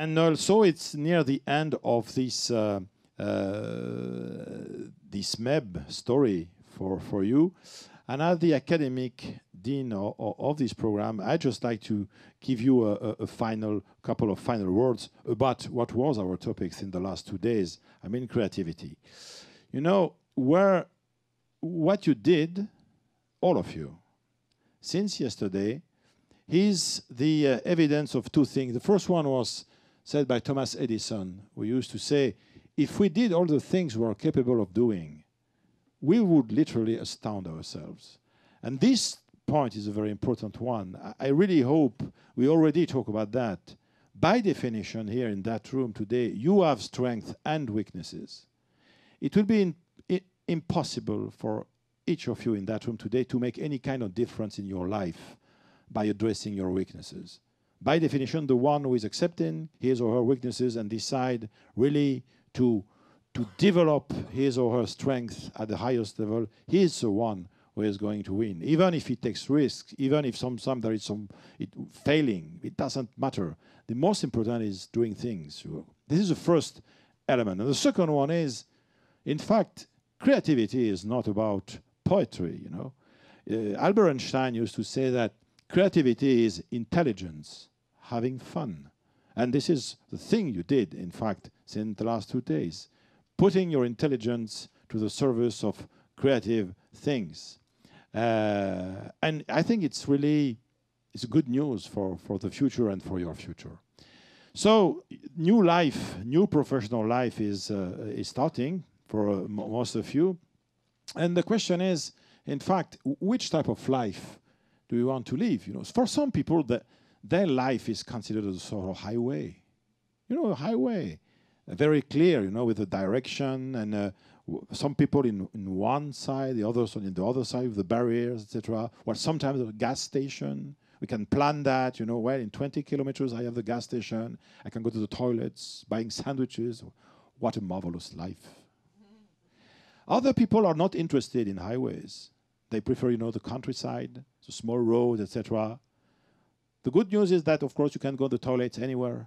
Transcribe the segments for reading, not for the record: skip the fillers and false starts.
And also, it's near the end of this this MEB story for you. And as the academic dean of this program, I'd just like to give you a final couple of final words about what was our topics in the last 2 days. I mean, creativity. You know, what you did, all of you, since yesterday, is the evidence of two things. The first one was said by Thomas Edison, who used to say, if we did all the things we are capable of doing, we would literally astound ourselves. And this point is a very important one. I really hope we already talk about that. By definition, here in that room today, you have strengths and weaknesses. It will be impossible for each of you in that room today to make any kind of difference in your life by addressing your weaknesses. By definition, the one who is accepting his or her weaknesses and decide really to develop his or her strength at the highest level, he is the one who is going to win. Even if he takes risks, even if some there is some failing, it doesn't matter. The most important is doing things. This is the first element. And the second one is, in fact, creativity is not about poetry, you know. Albert Einstein used to say that creativity is intelligence, having fun. And this is the thing you did, in fact, since the last 2 days, putting your intelligence to the service of creative things. And I think it's really good news for the future and for your future. So new life, new professional life is starting for most of you. And the question is, in fact, which type of life do you want to live? You know, for some people, their life is considered as a sort of highway. You know, a highway, very clear, you know, with a direction, and some people in one side, the others on the other side with the barriers, etc. Well, sometimes a gas station. We can plan that, you know, well, in 20 kilometers I have the gas station. I can go to the toilets, buying sandwiches. What a marvelous life. Other people are not interested in highways. They prefer, you know, the countryside, the small roads, etc. The good news is that, of course, you can go to the toilets anywhere.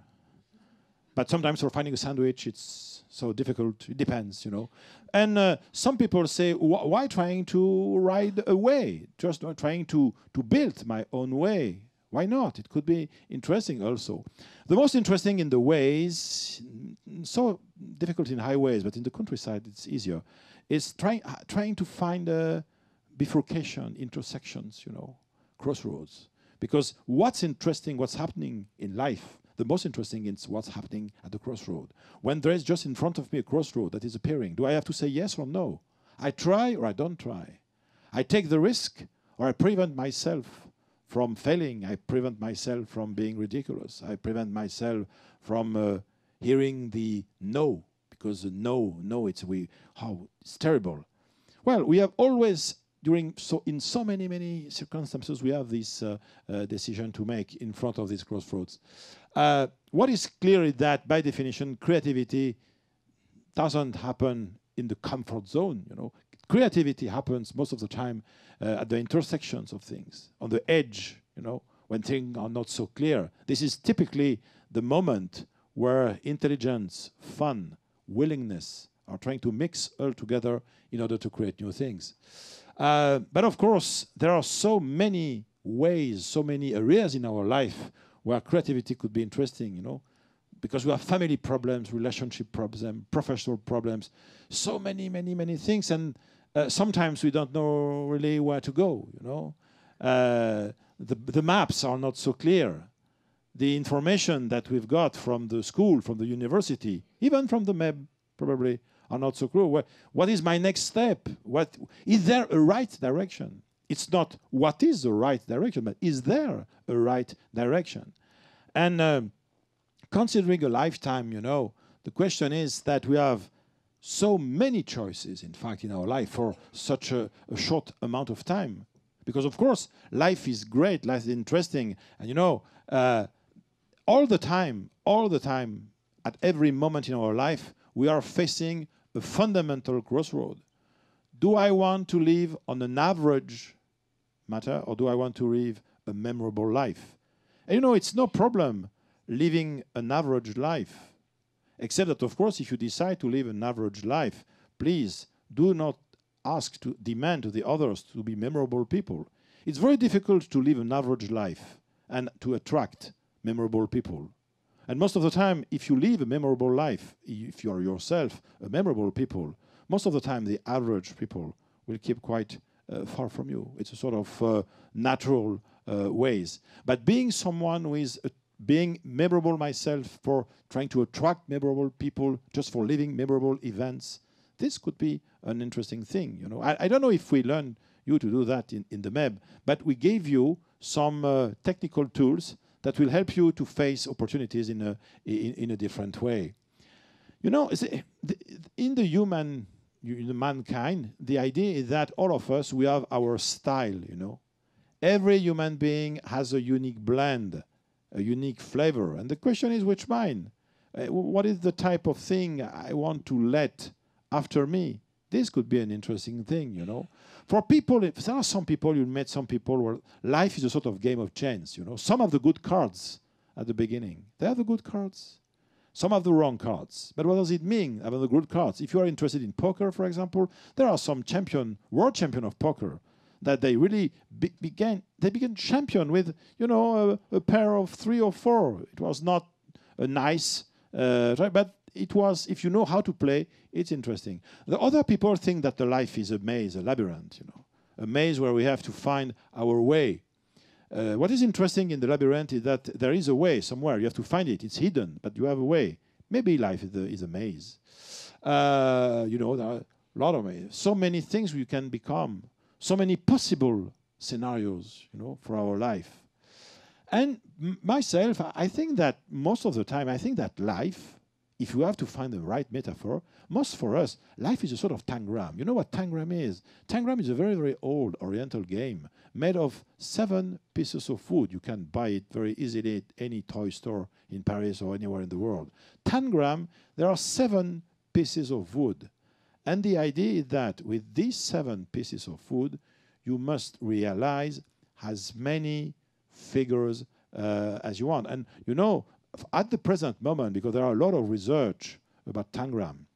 But sometimes for finding a sandwich, it's so difficult. It depends, you know. And some people say, why trying to ride a way? Just not trying to build my own way. Why not? It could be interesting also. The most interesting in the ways, so difficult in highways, but in the countryside it's easier, is trying to find a bifurcation, intersections, you know, crossroads. Because what's interesting, what's happening in life, the most interesting is what's happening at the crossroad. When there is just in front of me a crossroad that is appearing, do I have to say yes or no? I try or I don't try. I take the risk or I prevent myself from failing. I prevent myself from being ridiculous. I prevent myself from hearing the no, because the no, it's terrible. Well, we have always, in so many circumstances, we have this decision to make in front of these crossroads. What is clear is that, by definition, creativity doesn't happen in the comfort zone. You know, creativity happens most of the time at the intersections of things, on the edge. You know, when things are not so clear. This is typically the moment where intelligence, fun, willingness are trying to mix all together in order to create new things. But of course, there are so many ways, so many areas in our life where creativity could be interesting, you know, because we have family problems, relationship problems, professional problems, so many things, and sometimes we don't know really where to go, you know. The maps are not so clear. The information that we've got from the school, from the university, even from the MEB, probably, are not so clear. What is my next step? Is there a right direction? It's not what is the right direction, but is there a right direction? And considering a lifetime, you know, the question is that we have so many choices, in fact, in our life for such a short amount of time. Because, of course, life is great, life is interesting. And, you know, all the time, at every moment in our life, we are facing a fundamental crossroad. Do I want to live on an average matter, or do I want to live a memorable life? And you know, it's no problem living an average life. Except that, of course, if you decide to live an average life, please do not demand to the others to be memorable people. It's very difficult to live an average life and to attract memorable people. And most of the time, if you live a memorable life, if you are yourself a memorable people, most of the time the average people will keep quite far from you. It's a sort of natural ways. But being someone who is being memorable myself, for trying to attract memorable people, just for living memorable events, this could be an interesting thing. You know, I don't know if we learn you to do that in the MEB, but we gave you some technical tools that will help you to face opportunities in a different way. You know, in the mankind, the idea is that all of us, we have our style, you know. Every human being has a unique blend, a unique flavor. And the question is, which mine? What is the type of thing I want to let after me? This could be an interesting thing, you know. For people, if there are some people, you met some people where life is a sort of game of chance, you know. Some have the good cards at the beginning. They have the good cards. Some have the wrong cards. But what does it mean, having the good cards? If you are interested in poker, for example, there are some world champion of poker that they really began champion with, you know, a pair of 3 or 4. It was not a nice, but it was, if you know how to play, it's interesting. The other people think that the life is a maze, a labyrinth, you know, a maze where we have to find our way. What is interesting in the labyrinth is that there is a way somewhere. You have to find it. It's hidden, but you have a way. Maybe life is a maze. You know, there are a lot of mazes. So many things we can become. So many possible scenarios, you know, for our life. And myself, I think that most of the time, I think that life, if you have to find the right metaphor, most for us, life is a sort of Tangram. You know what Tangram is? Tangram is a very, very old Oriental game made of 7 pieces of wood. You can buy it very easily at any toy store in Paris or anywhere in the world. Tangram, there are 7 pieces of wood. And the idea is that with these 7 pieces of wood, you must realize as many figures as you want. And you know, at the present moment, because there are a lot of research about Tangram,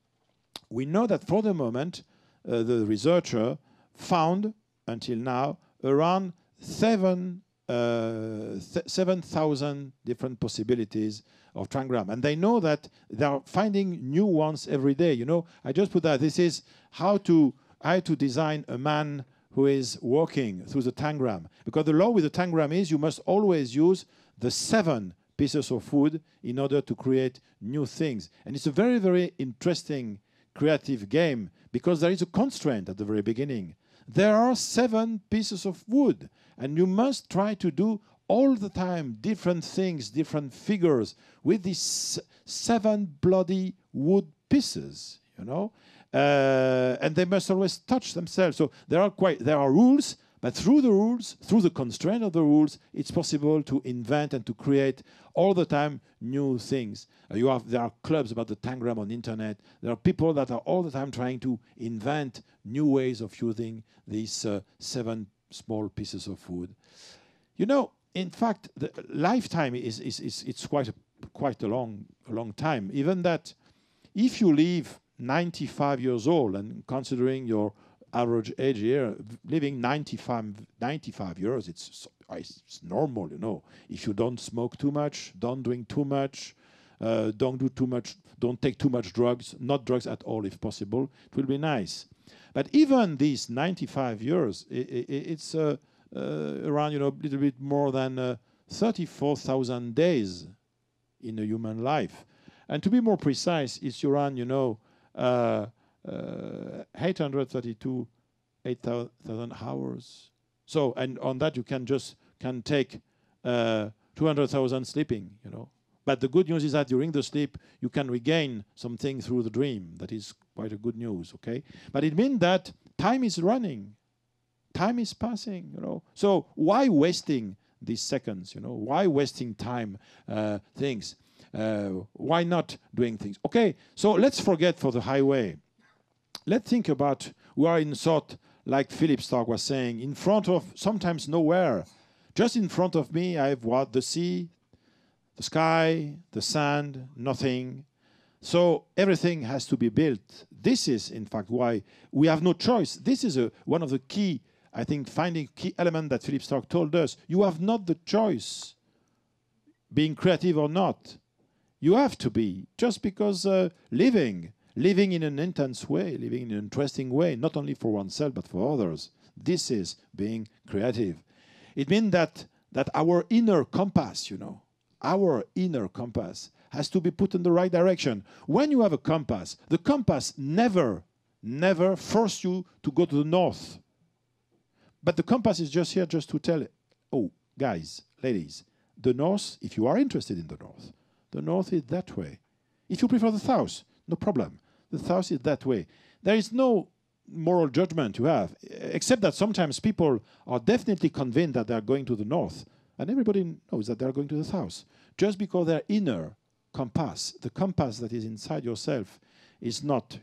we know that for the moment, the researcher found, until now, around 7,000 different possibilities of Tangram. And they know that they are finding new ones every day. You know, I just put that. This is how to design a man who is walking through the Tangram. Because the law with the Tangram is you must always use the 7 pieces of wood in order to create new things. And it's a very, very interesting creative game because there is a constraint at the very beginning. There are 7 pieces of wood, and you must try to do all the time different things, different figures with these 7 bloody wood pieces, you know. And they must always touch themselves. So there are rules, but through the rules, through the constraint of the rules, it's possible to invent and to create all the time new things. There are clubs about the Tangram on internet. There are people that are all the time trying to invent new ways of using these 7 small pieces of wood. You know, in fact, the lifetime it's quite a long time. Even that, if you live 95 years old, and considering your average age here, living 95 years, it's normal, you know. If you don't smoke too much, don't drink too much, don't do too much, don't take too much drugs, not drugs at all if possible, it will be nice. But even these 95 years, it's around, you know, a little bit more than 34,000 days in a human life. And to be more precise, it's around, you know, 8,000 hours. So, and on that you can take 200,000 sleeping, you know. But the good news is that during the sleep you can regain something through the dream. That is quite a good news, okay? But it means that time is running, time is passing, you know. So why wasting these seconds, you know? Why wasting time things? Why not doing things? Okay, so let's forget for the highway. Let's think about, we are in sort, like Philippe Stark was saying, in front of, sometimes nowhere. Just in front of me, I have what? The sea, the sky, the sand, nothing. So everything has to be built. This is, in fact, why we have no choice. This is one of the key, I think, finding key element that Philippe Stark told us. You have not the choice, being creative or not. You have to be, just because living in an intense way, living in an interesting way, not only for oneself but for others. This is being creative. It means that our inner compass, our inner compass has to be put in the right direction. When you have a compass, the compass never forces you to go to the north. But the compass is just here just to tell, oh, guys, ladies, the north, if you are interested in the north is that way. If you prefer the south, no problem. The south is that way. There is no moral judgment to have, except that sometimes people are definitely convinced that they are going to the north, and everybody knows that they are going to the south. Just because their inner compass, the compass that is inside yourself, is not,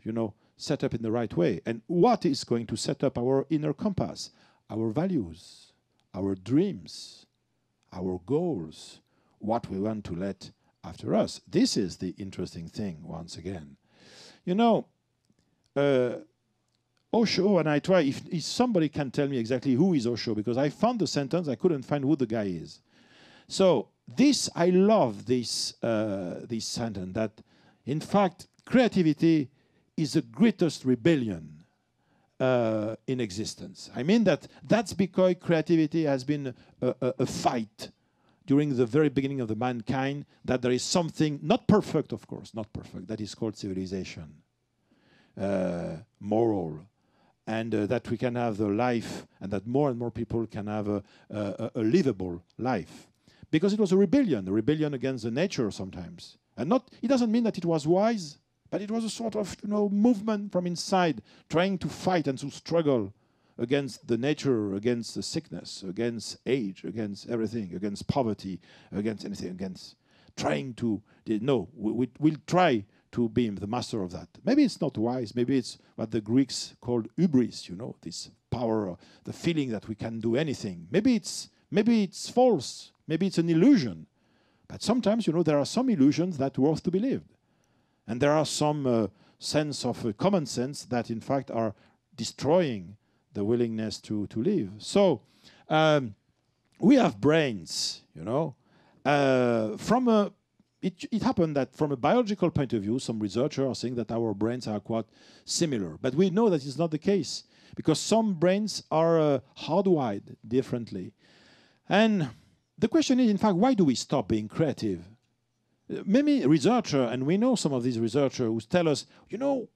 set up in the right way. And what is going to set up our inner compass? Our values, our dreams, our goals, what we want to let after us. This is the interesting thing, once again. Osho, and I try, if somebody can tell me exactly who is Osho, because I found the sentence, I couldn't find who the guy is. So this, I love this sentence, that in fact, creativity is the greatest rebellion in existence. I mean that's because creativity has been a fight during the very beginning of the mankind, that there is something, not perfect, of course, not perfect, that is called civilization, moral, and that we can have the life, and that more and more people can have a livable life. Because it was a rebellion against the nature sometimes. And it doesn't mean that it was wise, but it was a sort of movement from inside, trying to fight and to struggle against the nature, against the sickness, against age, against everything, against poverty, against anything, against trying to... No, we'll try to be the master of that. Maybe it's not wise. Maybe it's what the Greeks called hubris, this power, the feeling that we can do anything. Maybe it's false. Maybe it's an illusion. But sometimes, there are some illusions that are worth to be lived. And there are some sense of common sense that, in fact, are destroying the willingness to live. So we have brains, It happened that from a biological point of view, some researchers are saying that our brains are quite similar. But we know that it's not the case, because some brains are hardwired differently. And the question is, in fact, why do we stop being creative? Many researchers, and we know some of these researchers who tell us,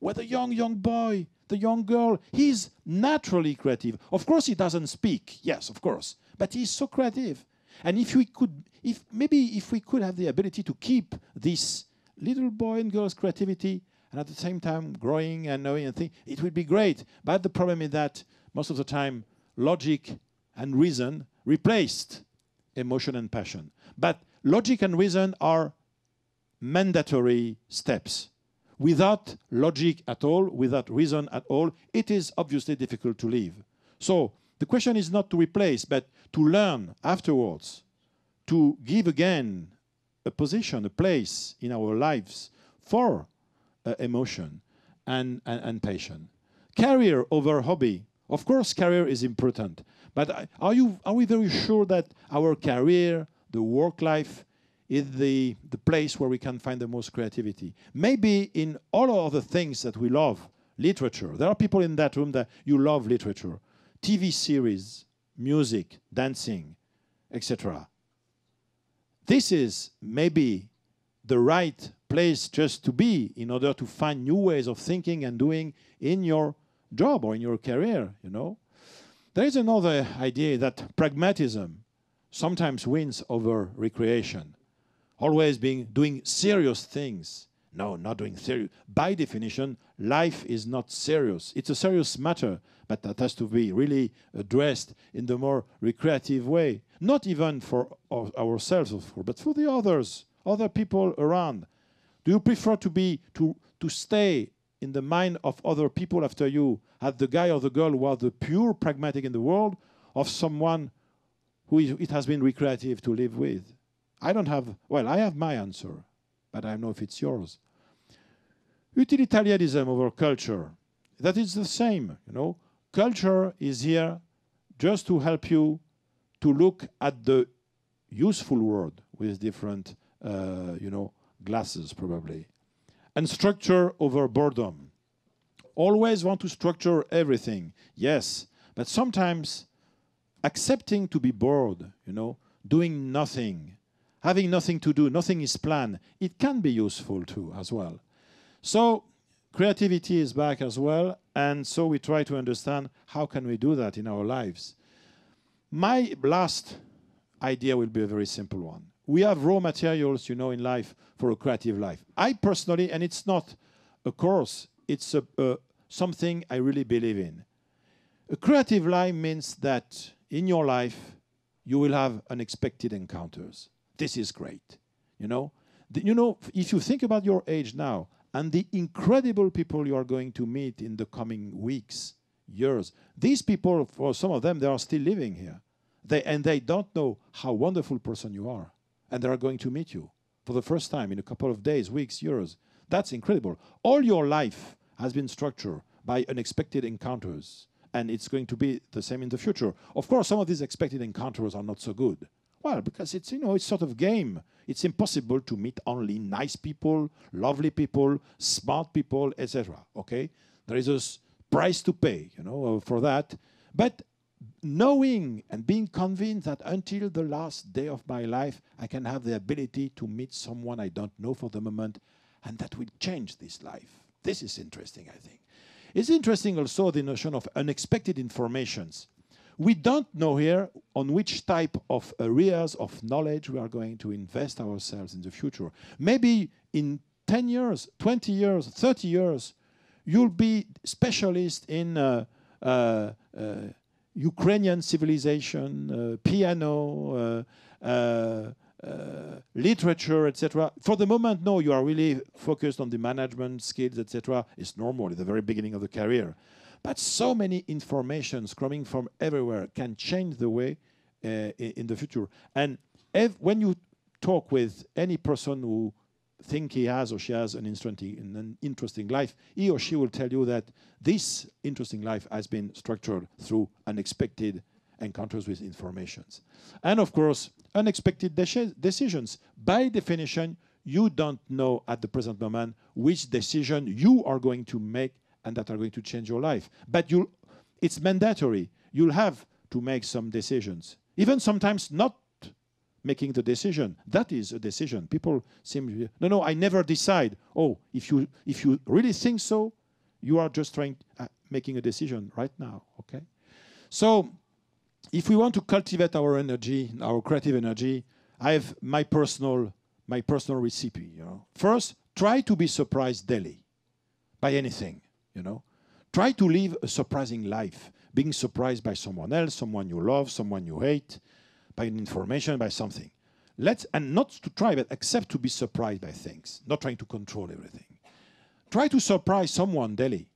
with a young boy, the young girl, he's naturally creative. Of course, he doesn't speak. Yes, of course. But he's so creative. And if we could have the ability to keep this little boy and girl's creativity, and at the same time growing and knowing and thinking, it would be great. But the problem is that most of the time, logic and reason replaced emotion and passion. But logic and reason are mandatory steps. Without logic at all, without reason at all, it is obviously difficult to live. So the question is not to replace, but to learn afterwards, to give again a position, a place in our lives for emotion and passion. Career over hobby. Of course, career is important, but are we very sure that our career, the work life, is the place where we can find the most creativity? Maybe in all of the things that we love, literature. There are people in that room that you love literature, TV series, music, dancing, etc. This is maybe the right place just to be in order to find new ways of thinking and doing in your job or in your career, There is another idea that pragmatism sometimes wins over recreation. Always doing serious things. No, not doing serious. By definition, life is not serious. It's a serious matter, but that has to be really addressed in the more recreative way. Not even for ourselves, of course, but for the others, other people around. Do you prefer to stay in the mind of other people after you as the guy or the girl who are the pure pragmatic in the world, of someone who it has been recreative to live with? I don't have, well, I have my answer, but I don't know if it's yours. Utilitarianism over culture, that is the same, you know. Culture is here just to help you to look at the useful world with different, you know, glasses probably. And structure over boredom. Always want to structure everything, yes, but sometimes accepting to be bored, you know, doing nothing, having nothing to do, nothing is planned, it can be useful too as well. So creativity is back as well, and so we try to understand how can we do that in our lives. My last idea will be a very simple one. We have raw materials, you know, in life for a creative life. I personally, and it's not a course, it's something I really believe in. A creative life means that in your life, you will have unexpected encounters. This is great, you know. You know, if you think about your age now, and the incredible people you are going to meet in the coming weeks, years. These people, for some of them, they are still living here. They don't know how wonderful person you are. And they are going to meet you for the first time in a couple of days, weeks, years. That's incredible. All your life has been structured by unexpected encounters. And it's going to be the same in the future. Of course, some of these expected encounters are not so good. Well, because it's, you know, it's sort of game. It's impossible to meet only nice people, lovely people, smart people, etc. Okay? There is a price to pay, you know, for that. But knowing and being convinced that until the last day of my life, I can have the ability to meet someone I don't know for the moment, and that will change this life. This is interesting, I think. It's interesting also the notion of unexpected informations. We don't know here on which type of areas of knowledge we are going to invest ourselves in the future. Maybe in 10 years, 20 years, 30 years, you'll be specialist in Ukrainian civilization, piano, literature, etc. For the moment, no, you are really focused on the management skills, etc. It's normal at the very beginning of the career. But so many informations coming from everywhere can change the way in the future. And when you talk with any person who thinks he has or she has an interesting life, he or she will tell you that this interesting life has been structured through unexpected encounters with informations. And of course, unexpected decisions. By definition, you don't know at the present moment which decision you are going to make and that are going to change your life. But it's mandatory. You'll have to make some decisions. Even sometimes not making the decision. That is a decision. People seem, no, I never decide. Oh, if you really think so, you are just making a decision right now, okay? So, if we want to cultivate our energy, our creative energy, I have my personal recipe, you know. First, try to be surprised daily by anything. You know, try to live a surprising life, being surprised by someone else, someone you love, someone you hate, by an information, by something. And not to try, but accept to be surprised by things, not trying to control everything. Try to surprise someone daily.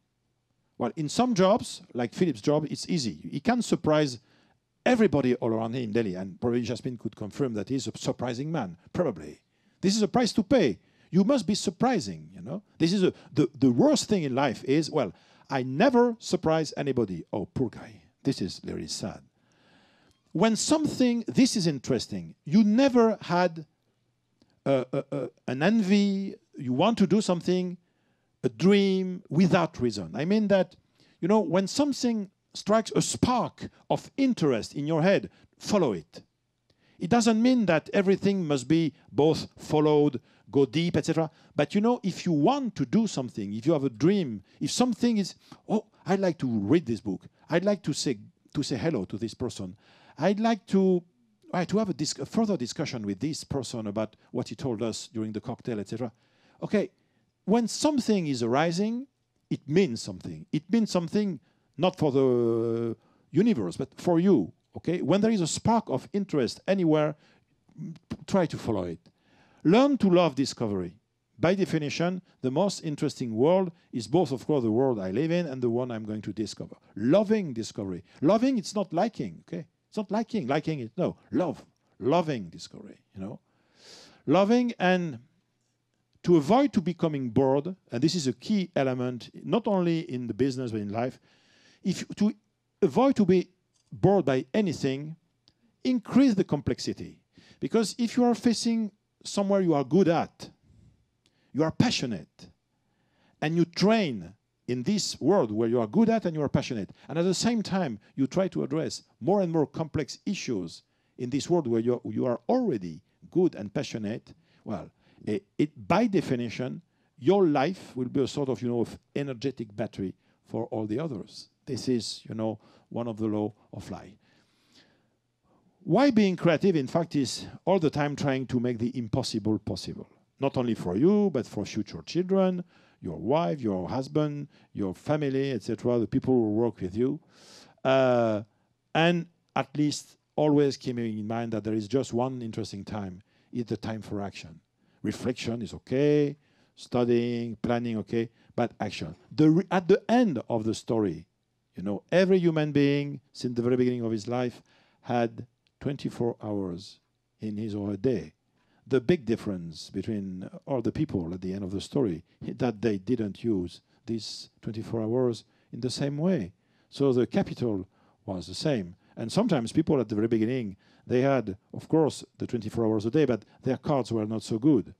Well, in some jobs, like Philippe's job, it's easy. He can surprise everybody all around him daily, and probably Jasmine could confirm that he's a surprising man, probably. This is a price to pay. You must be surprising, you know. This is the worst thing in life is, well, I never surprise anybody. Oh, poor guy. This is very sad. When this is interesting, you never had an envy, you want to do something, a dream, without reason. I mean that, you know, when something strikes a spark of interest in your head, follow it. It doesn't mean that everything must be both followed, go deep, etc. But you know, if you want to do something, if you have a dream, if something is, oh, I'd like to read this book, I'd like to say hello to this person, I'd like to have a further discussion with this person about what he told us during the cocktail, etc. Okay, when something is arising, it means something. It means something not for the universe, but for you. Okay, when there is a spark of interest anywhere, try to follow it. Learn to love discovery. By definition, the most interesting world is both, of course, the world I live in and the one I'm going to discover. Loving discovery. Loving, it's not liking, okay? It's not liking. Liking it, no. Loving discovery, you know? Loving and to avoid to becoming bored, and this is a key element, not only in the business but in life, to avoid to be bored by anything, increase the complexity. Because if you are facing somewhere you are good at, you are passionate, and you train in this world where you are good at and you are passionate, and at the same time you try to address more and more complex issues in this world where you are already good and passionate, well, by definition, your life will be a sort of, of energetic battery for all the others. This is, one of the laws of life. Why being creative, in fact, is all the time trying to make the impossible possible. Not only for you, but for future children, your wife, your husband, your family, etc., the people who work with you. And at least always keeping in mind that there is just one interesting time. It's the time for action. Reflection is okay, studying, planning, okay, but action. At the end of the story, every human being, since the very beginning of his life, had 24 hours in his or her day. The big difference between all the people at the end of the story is that they didn't use these 24 hours in the same way. So the capital was the same. And sometimes people at the very beginning, they had, of course, the 24 hours a day, but their cards were not so good.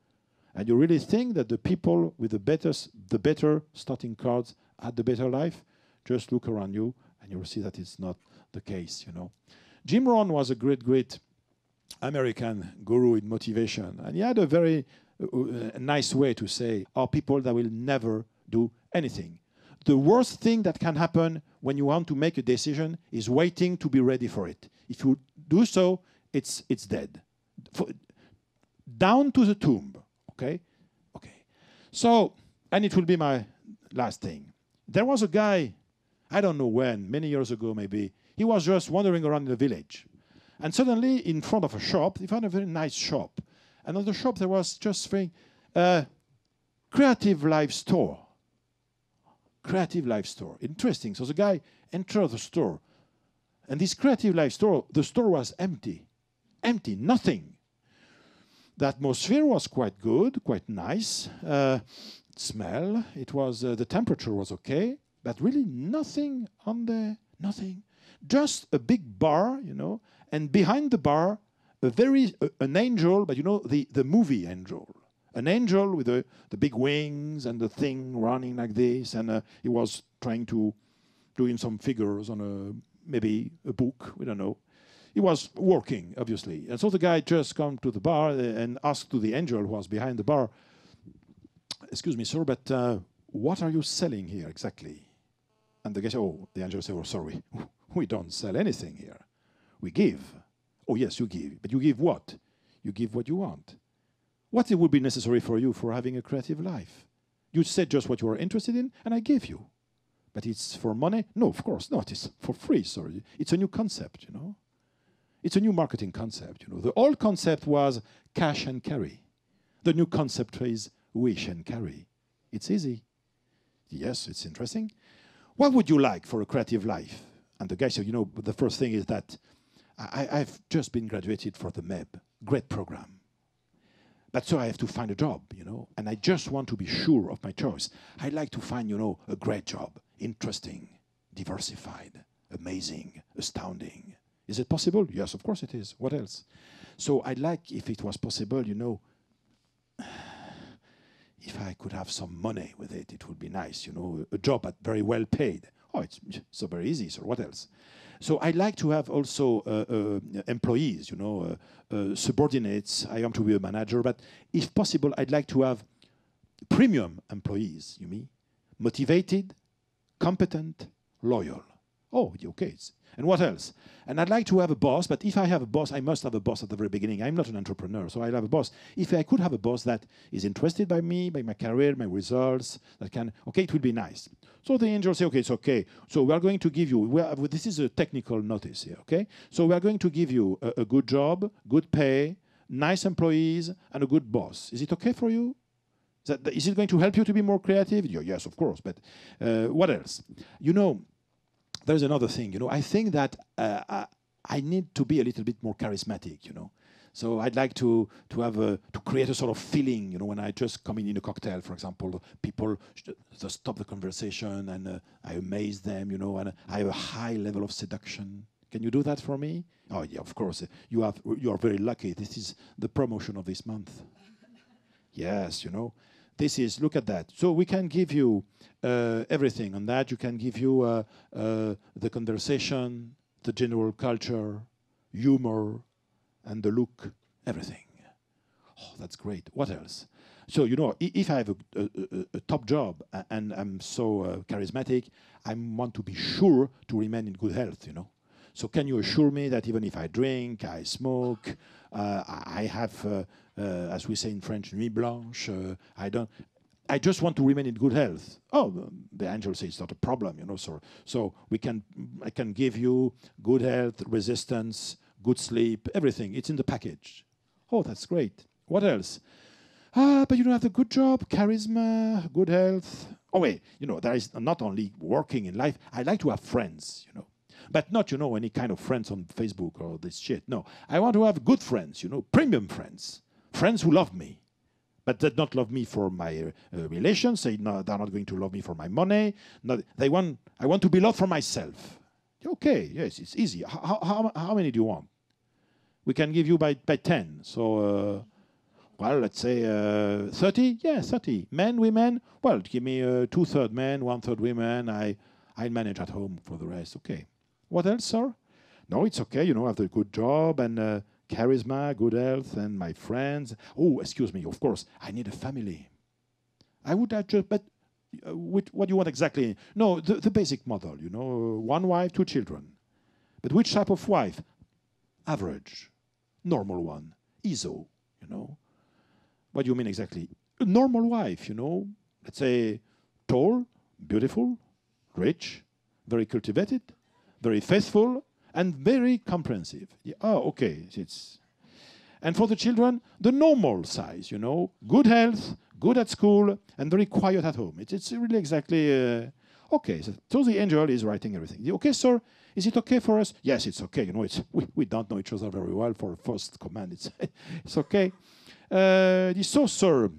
And you really think that the people with the better starting cards had the better life? Just look around you, and you'll see that it's not the case, Jim Rohn was a great American guru in motivation, and he had a very nice way to say, are people that will never do anything. The worst thing that can happen when you want to make a decision is waiting to be ready for it. If you do so, it's dead. Down to the tomb, okay? Okay. So, and it will be my last thing. There was a guy, I don't know when, many years ago maybe, he was just wandering around the village. And suddenly, in front of a shop, he found a very nice shop. And on the shop, there was just saying, Creative Life Store. Creative Life Store. Interesting. So the guy entered the store. And this Creative Life Store, the store was empty. Empty, nothing. The atmosphere was quite good, quite nice. Smell, it was, the temperature was okay. But really nothing on there, nothing. Just a big bar, and behind the bar, an angel, but the movie angel. An angel with the big wings and the thing running like this, and he was trying to doing some figures on maybe a book, we don't know. He was working, obviously. And so the guy just come to the bar and asked to the angel who was behind the bar, excuse me, sir, but what are you selling here exactly? And the guy said, the angel said, sorry, we don't sell anything here. We give. Oh, yes, you give. But you give what? You give what you want. What it would be necessary for you for having a creative life? You said just what you are interested in, and I gave you. But it's for money? No, of course not. It's for free, sorry. It's a new concept, It's a new marketing concept, The old concept was cash and carry. The new concept is wish and carry. It's easy. Yes, it's interesting. What would you like for a creative life? And the guy said, the first thing is that I've just been graduated for the MEB, great program. But so I have to find a job, and I just want to be sure of my choice. I'd like to find, a great job, interesting, diversified, amazing, astounding. Is it possible? Yes, of course it is. What else? So I'd like, if it was possible, if I could have some money with it, it would be nice, a job but very well paid. Oh, it's so very easy, so what else? So I'd like to have also employees, subordinates. I want to be a manager, but if possible, I'd like to have premium employees, motivated, competent, loyal. Oh, okay. And what else? And I'd like to have a boss, but if I have a boss, I must have a boss at the very beginning. I'm not an entrepreneur, so I'll have a boss. If I could have a boss that is interested by me, by my career, my results, that can, it would be nice. So the angel say, okay, it's okay. So we are going to give you, this is a technical notice here, okay? So we are going to give you a good job, good pay, nice employees, and a good boss. Is it okay for you? Is it going to help you to be more creative? Yes, of course, but what else? There's another thing, I think that I need to be a little bit more charismatic, So I'd like to create a sort of feeling, you know, when I just come in a cocktail, for example, people just stop the conversation and I amaze them, you know, and I have a high level of seduction. Can you do that for me? Oh yeah, of course. You are very lucky. This is the promotion of this month. Yes, you know, this is, look at that. So we can give you everything on that. You can give you the conversation, the general culture, humor, and the look, everything. Oh, that's great. What else? So, you know, if I have a top job and I'm so charismatic, I want to be sure to remain in good health, you know. So can you assure me that even if I drink, I smoke, I have, as we say in French, nuit blanche, I just want to remain in good health. Oh, the angel says it's not a problem, you know. So I can give you good health, resistance, good sleep, everything. It's in the package. Oh, that's great. What else? But you don't have the good job, charisma, good health. Oh, wait, you know, there is not only working in life. I like to have friends, you know. But not, you know, any kind of friends on Facebook or this shit. No, I want to have good friends, you know, premium friends. Friends who love me. But that not love me for my relations. They're not going to love me for my money. I want to be loved for myself. Okay, yes, it's easy. How many do you want? We can give you by 10. So, well, let's say 30. Yeah, 30. Men, women. Well, give me 2/3 men, 1/3 women. I'll manage at home for the rest. Okay. What else, sir? No, it's okay. You know, I have a good job and charisma, good health, and my friends. Oh, excuse me. Of course, I need a family. I would have just, but what do you want exactly? No, the basic model, you know, 1 wife, 2 children. But which type of wife? Average, normal one, ISO, you know. What do you mean exactly? A normal wife, you know, let's say tall, beautiful, rich, very cultivated, very faithful, and very comprehensive. Yeah, oh, okay. And for the children, the normal size, you know, good health, good at school, and very quiet at home. It's really exactly, okay. So the angel is writing everything. Okay, sir, is it okay for us? Yes, it's okay. You know, we don't know each other very well for first command. It's okay. So, sir,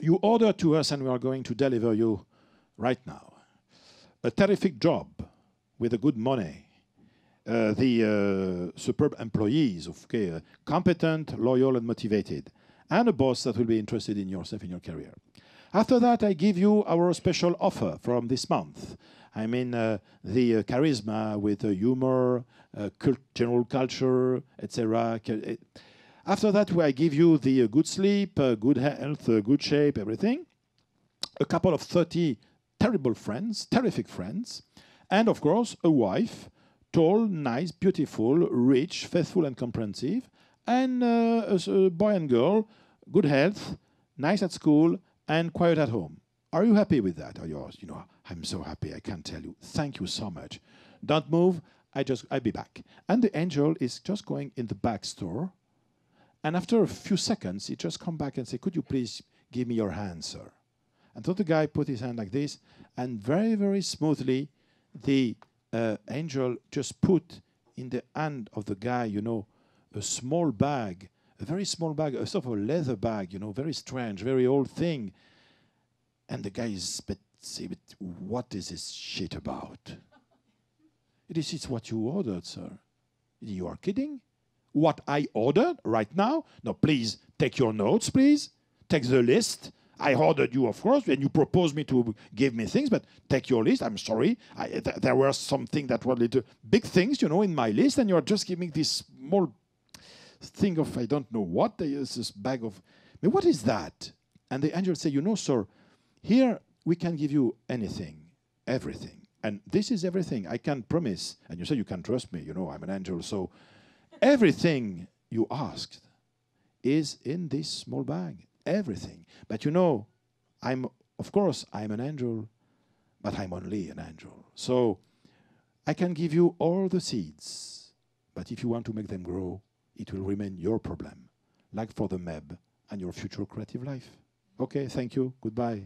you order to us and we are going to deliver you right now a terrific job with a good money. The superb employees, okay, competent, loyal, and motivated, and a boss that will be interested in yourself, in your career. After that, I give you our special offer from this month. I mean, the charisma with the humor, general culture, etc. After that, I give you the good sleep, good health, good shape, everything. A couple of 30 terrible friends, terrific friends, and of course, a wife, tall, nice, beautiful, rich, faithful, and comprehensive, and a boy and girl, good health, nice at school, and quiet at home. Are you happy with that? Or yours? You know, I'm so happy. I can't tell you. Thank you so much. Don't move. I'll be back. And the angel is just going in the back store, and after a few seconds, he just come back and say, "Could you please give me your hand, sir?" And so the guy put his hand like this, and very, very smoothly, the angel just put in the hand of the guy, you know, a small bag, a very small bag, a sort of a leather bag, you know, very strange, very old thing. And the guy is, but what is this shit about? This is what you ordered, sir. You are kidding? What I ordered right now? No, please, take your notes, please. Take the list. I ordered you, of course, and you proposed me to give me things, but take your list. I'm sorry. There were something that were little big things, you know, in my list, and you're just giving this small thing of I don't know what. There's this bag of, but what is that? And the angel said, you know, sir, here we can give you anything, everything. And this is everything. I can promise. And you say you can trust me. You know, I'm an angel. So everything you asked is in this small bag. Everything. But you know, of course, I'm an angel, but I'm only an angel. So I can give you all the seeds. But if you want to make them grow, it will remain your problem, like for the MEB and your future creative life. Okay, thank you. Goodbye.